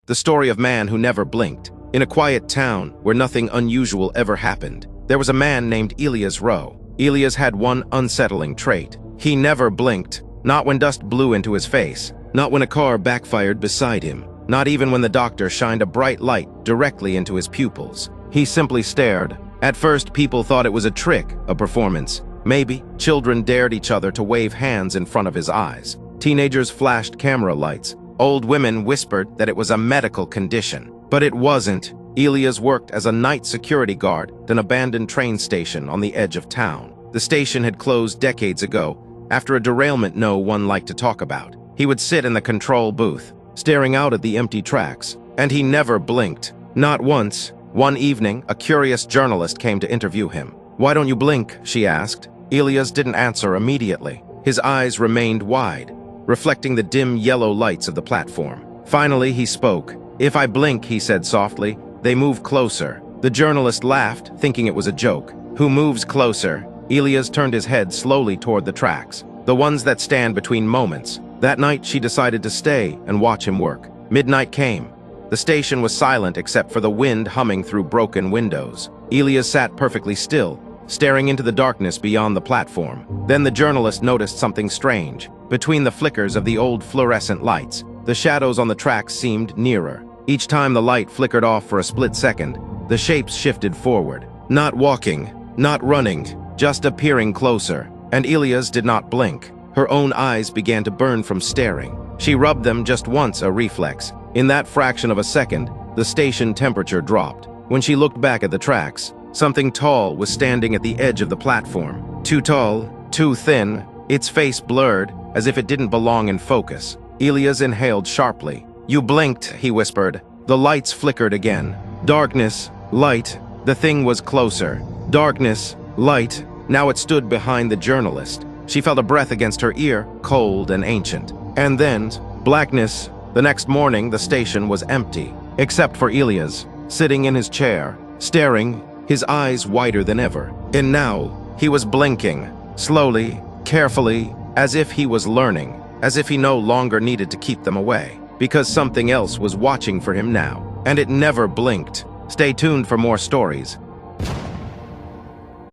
the story of man who never blinked. In a quiet town where nothing unusual ever happened, there was a man named Elias Rowe. Elias had one unsettling trait. He never blinked, not when dust blew into his face, not when a car backfired beside him, not even when the doctor shined a bright light directly into his pupils. He simply stared. At first, people thought it was a trick, a performance. Maybe children dared each other to wave hands in front of his eyes. Teenagers flashed camera lights. Old women whispered that it was a medical condition. But it wasn't. Elias worked as a night security guard at an abandoned train station on the edge of town. The station had closed decades ago, after a derailment no one liked to talk about. He would sit in the control booth, staring out at the empty tracks, and he never blinked. Not once. One evening, a curious journalist came to interview him. "Why don't you blink?" she asked. Elias didn't answer immediately. His eyes remained wide, reflecting the dim yellow lights of the platform. Finally, he spoke. "If I blink," he said softly, "they move closer." The journalist laughed, thinking it was a joke. "Who moves closer?" Elias turned his head slowly toward the tracks, the ones that stand between moments. That night, she decided to stay and watch him work. Midnight came. The station was silent except for the wind humming through broken windows. Elias sat perfectly still, staring into the darkness beyond the platform. Then the journalist noticed something strange. Between the flickers of the old fluorescent lights, the shadows on the tracks seemed nearer. Each time the light flickered off for a split second, the shapes shifted forward. Not walking, not running, just appearing closer. And Elias did not blink. Her own eyes began to burn from staring. She rubbed them just once, a reflex. In that fraction of a second, the station temperature dropped. When she looked back at the tracks, something tall was standing at the edge of the platform. Too tall, too thin, its face blurred, as if it didn't belong in focus. Elias inhaled sharply. "You blinked," he whispered. The lights flickered again. Darkness, light, the thing was closer. Darkness, light, now it stood behind the journalist. She felt a breath against her ear, cold and ancient. And then, blackness. The next morning, the station was empty, except for Elias, sitting in his chair, staring, his eyes wider than ever. And now, he was blinking, slowly, carefully, as if he was learning, as if he no longer needed to keep them away, because something else was watching for him now, and it never blinked. Stay tuned for more stories.